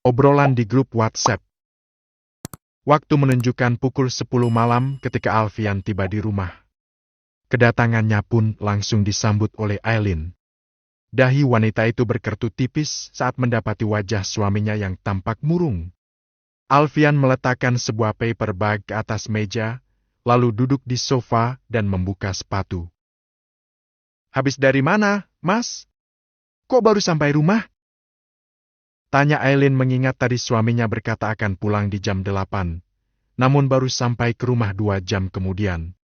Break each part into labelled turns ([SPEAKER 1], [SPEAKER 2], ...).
[SPEAKER 1] Obrolan di grup WhatsApp. Waktu menunjukkan pukul 10 malam ketika Alfian tiba di rumah. Kedatangannya pun langsung disambut oleh Aileen. Dahi wanita itu berkerut tipis saat mendapati wajah suaminya yang tampak murung. Alfian meletakkan sebuah paper bag ke atas meja, lalu duduk di sofa dan membuka sepatu. "Habis dari mana, Mas? Kok baru sampai rumah?" Tanya Aileen mengingat tadi suaminya berkata akan pulang di jam 8, namun baru sampai ke rumah 2 jam kemudian.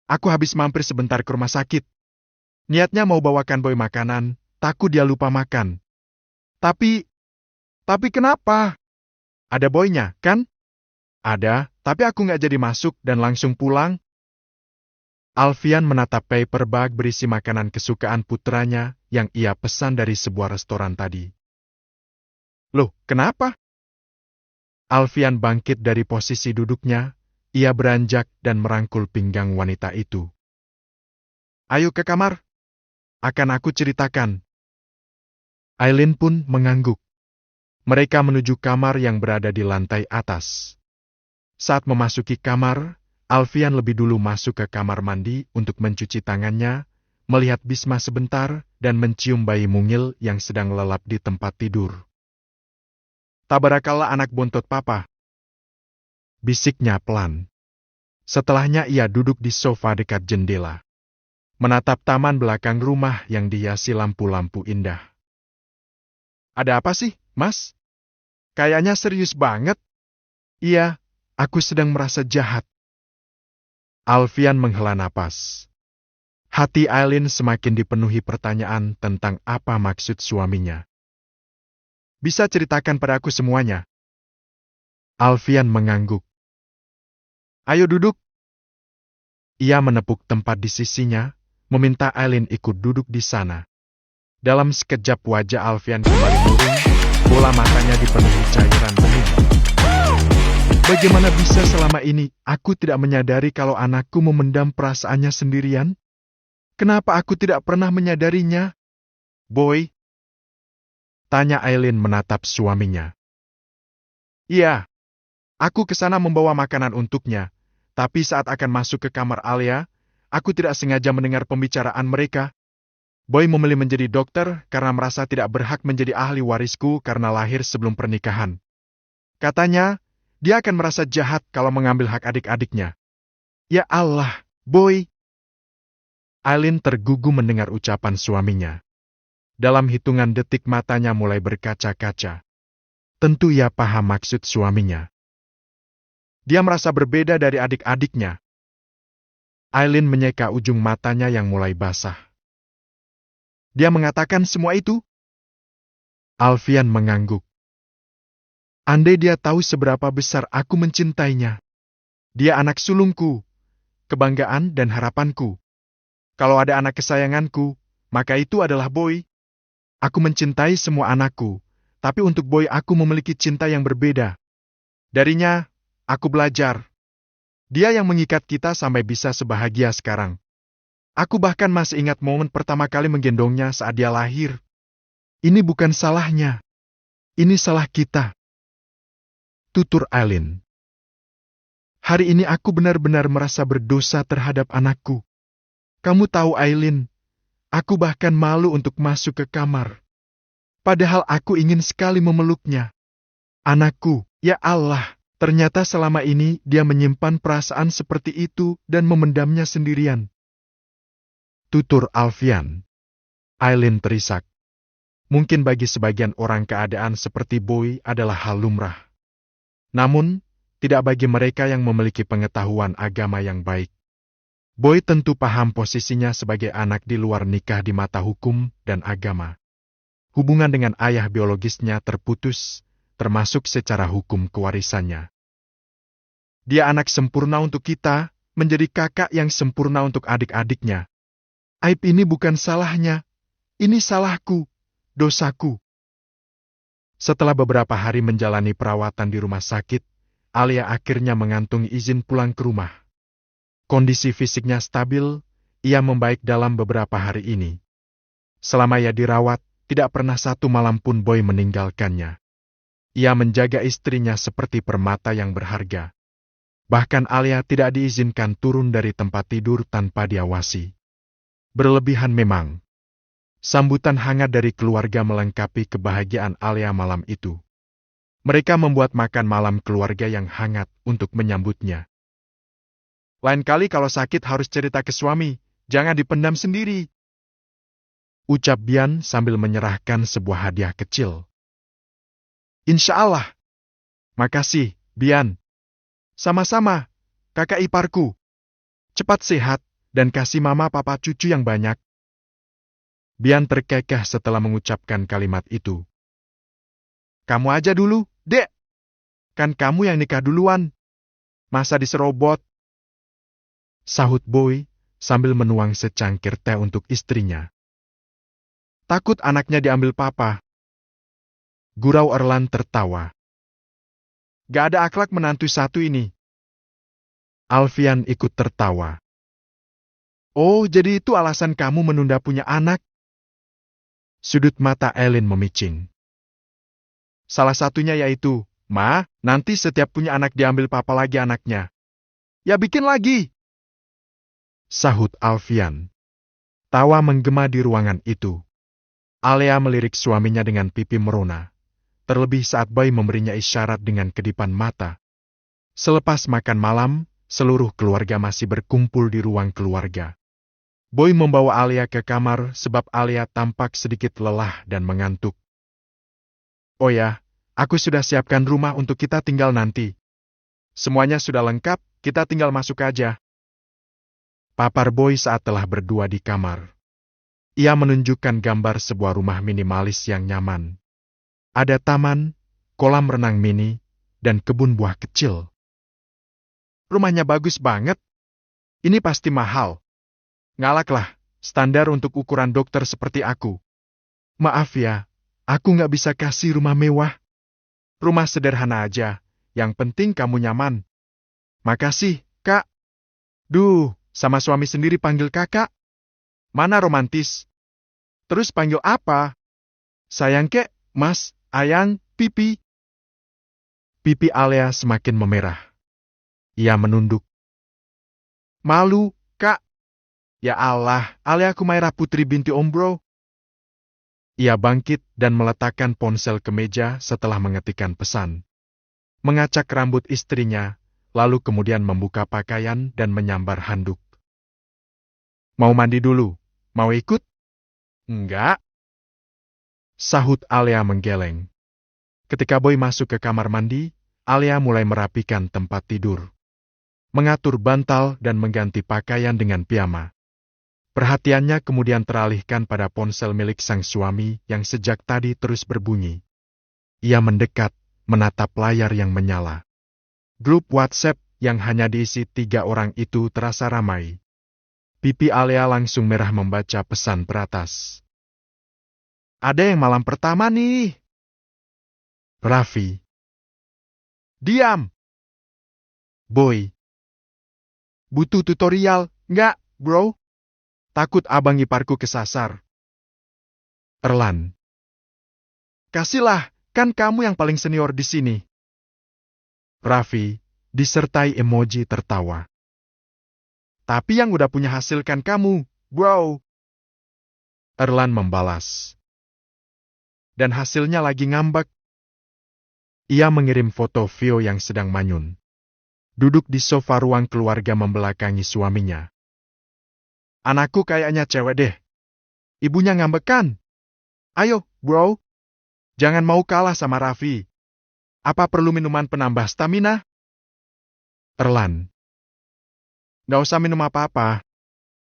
[SPEAKER 1] "Aku habis mampir sebentar ke rumah sakit. Niatnya mau bawakan Boy makanan, takut dia lupa makan. Tapi kenapa? Ada Boynya, kan?" "Ada, tapi aku nggak jadi masuk dan langsung pulang." Alfian menatap paper bag berisi makanan kesukaan putranya yang ia pesan dari sebuah restoran tadi. "Loh, kenapa?" Alfian bangkit dari posisi duduknya, ia beranjak dan merangkul pinggang wanita itu. "Ayo ke kamar. Akan aku ceritakan." Aileen pun mengangguk. Mereka menuju kamar yang berada di lantai atas. Saat memasuki kamar, Alfian lebih dulu masuk ke kamar mandi untuk mencuci tangannya, melihat Bisma sebentar, dan mencium bayi mungil yang sedang lelap di tempat tidur. "Tabarakallah anak bontot papa," bisiknya pelan. Setelahnya ia duduk di sofa dekat jendela, menatap taman belakang rumah yang dihiasi lampu-lampu indah. "Ada apa sih, Mas? Kayaknya serius banget." "Iya, aku sedang merasa jahat." Alfian menghela napas. Hati Aileen semakin dipenuhi pertanyaan tentang apa maksud suaminya. "Bisa ceritakan padaku semuanya?" Alfian mengangguk. "Ayo duduk." Ia menepuk tempat di sisinya, meminta Aileen ikut duduk di sana. Dalam sekejap wajah Alfian kembali murung, bola matanya dipenuhi cairan bening. "Bagaimana bisa selama ini aku tidak menyadari kalau anakku memendam perasaannya sendirian? Kenapa aku tidak pernah menyadarinya?" "Boy?" tanya Aileen menatap suaminya. "Iya, aku ke sana membawa makanan untuknya, tapi saat akan masuk ke kamar Alia, aku tidak sengaja mendengar pembicaraan mereka. Boy memilih menjadi dokter karena merasa tidak berhak menjadi ahli warisku karena lahir sebelum pernikahan. Katanya, dia akan merasa jahat kalau mengambil hak adik-adiknya." "Ya Allah, Boy!" Aileen tergugu mendengar ucapan suaminya. Dalam hitungan detik matanya mulai berkaca-kaca. Tentu ia paham maksud suaminya. Dia merasa berbeda dari adik-adiknya. Aileen menyeka ujung matanya yang mulai basah. "Dia mengatakan semua itu?" Alfian mengangguk. "Andai dia tahu seberapa besar aku mencintainya. Dia anak sulungku, kebanggaan dan harapanku. Kalau ada anak kesayanganku, maka itu adalah Boy. Aku mencintai semua anakku, tapi untuk Boy aku memiliki cinta yang berbeda. Darinya, aku belajar. Dia yang mengikat kita sampai bisa sebahagia sekarang. Aku bahkan masih ingat momen pertama kali menggendongnya saat dia lahir. Ini bukan salahnya. Ini salah kita." Tutur Aileen. "Hari ini aku benar-benar merasa berdosa terhadap anakku. Kamu tahu Aileen, aku bahkan malu untuk masuk ke kamar. Padahal aku ingin sekali memeluknya. Anakku, ya Allah, ternyata selama ini dia menyimpan perasaan seperti itu dan memendamnya sendirian." Tutur Alfian. Aileen terisak. Mungkin bagi sebagian orang keadaan seperti Boy adalah hal lumrah. Namun, tidak bagi mereka yang memiliki pengetahuan agama yang baik. Boy tentu paham posisinya sebagai anak di luar nikah di mata hukum dan agama. Hubungan dengan ayah biologisnya terputus, termasuk secara hukum kewarisannya. Dia anak sempurna untuk kita, menjadi kakak yang sempurna untuk adik-adiknya. Aib ini bukan salahnya, ini salahku, dosaku. Setelah beberapa hari menjalani perawatan di rumah sakit, Alia akhirnya mengantongi izin pulang ke rumah. Kondisi fisiknya stabil, ia membaik dalam beberapa hari ini. Selama ia dirawat, tidak pernah satu malam pun Boy meninggalkannya. Ia menjaga istrinya seperti permata yang berharga. Bahkan Alia tidak diizinkan turun dari tempat tidur tanpa diawasi. Berlebihan memang. Sambutan hangat dari keluarga melengkapi kebahagiaan Alia malam itu. Mereka membuat makan malam keluarga yang hangat untuk menyambutnya. Lain kali kalau sakit harus cerita ke suami, jangan dipendam sendiri. Ucap Bian sambil menyerahkan sebuah hadiah kecil. Insya Allah. Makasih, Bian. Sama-sama, kakak iparku. Cepat sehat, dan kasih mama papa cucu yang banyak. Bian terkekeh setelah mengucapkan kalimat itu. Kamu aja dulu, Dek. Kan kamu yang nikah duluan. Masa diserobot? Sahut Boy sambil menuang secangkir teh untuk istrinya. Takut anaknya diambil papa. Gurau Erlan tertawa. Gak ada akhlak menantu satu ini. Alfian ikut tertawa. Oh, jadi itu alasan kamu menunda punya anak? Sudut mata Elin memicing. Salah satunya yaitu, Ma, nanti setiap punya anak diambil papa lagi anaknya. Ya bikin lagi. Sahut Alfian. Tawa menggema di ruangan itu. Alia melirik suaminya dengan pipi merona. Terlebih saat Boy memberinya isyarat dengan kedipan mata. Selepas makan malam, seluruh keluarga masih berkumpul di ruang keluarga. Boy membawa Alia ke kamar sebab Alia tampak sedikit lelah dan mengantuk. Oh ya, aku sudah siapkan rumah untuk kita tinggal nanti. Semuanya sudah lengkap, kita tinggal masuk aja. Papar Boy saat telah berdua di kamar. Ia menunjukkan gambar sebuah rumah minimalis yang nyaman. Ada taman, kolam renang mini, dan kebun buah kecil. Rumahnya bagus banget. Ini pasti mahal. Ngalaklah, standar untuk ukuran dokter seperti aku. Maaf ya, aku nggak bisa kasih rumah mewah. Rumah sederhana aja, yang penting kamu nyaman. Makasih, Kak. Duh, sama suami sendiri panggil kakak. Mana romantis? Terus panggil apa? Sayang kek, Mas, Ayang, Pipi. Pipi Alia semakin memerah. Ia menunduk. Malu, Kak. Ya Allah, Alia Kumairah Putri binti Om Bro. Ia bangkit dan meletakkan ponsel ke meja setelah mengetikkan pesan. Mengacak rambut istrinya, lalu kemudian membuka pakaian dan menyambar handuk. Mau mandi dulu? Mau ikut? Enggak. Sahut Alia menggeleng. Ketika Boy masuk ke kamar mandi, Alia mulai merapikan tempat tidur. Mengatur bantal dan mengganti pakaian dengan piyama. Perhatiannya kemudian teralihkan pada ponsel milik sang suami yang sejak tadi terus berbunyi. Ia mendekat, menatap layar yang menyala. Grup WhatsApp yang hanya diisi 3 orang itu terasa ramai. Pipi Alia langsung merah membaca pesan teratas. Ada yang malam pertama nih. Raffi. Diam. Boy. Butuh tutorial, nggak, bro? Takut abang iparku kesasar. Erlan. Kasihlah, kan kamu yang paling senior di sini. Raffi, disertai emoji tertawa. Tapi yang udah punya hasilkan kamu, bro. Erlan membalas. Dan hasilnya lagi ngambek. Ia mengirim foto Vio yang sedang manyun. Duduk di sofa ruang keluarga membelakangi suaminya. Anakku kayaknya cewek deh. Ibunya ngambek kan? Ayo, bro. Jangan mau kalah sama Raffi. Apa perlu minuman penambah stamina? Erlan. Gak usah minum apa-apa.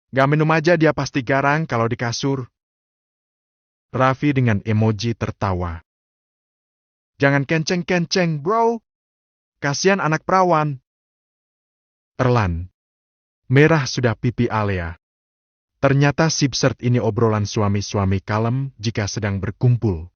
[SPEAKER 1] Gak minum aja dia pasti garang kalau di kasur. Raffi dengan emoji tertawa. Jangan kenceng-kenceng, bro. Kasihan anak perawan. Erlan. Merah sudah pipi Alia. Ternyata sibsert ini obrolan suami-suami kalem jika sedang berkumpul.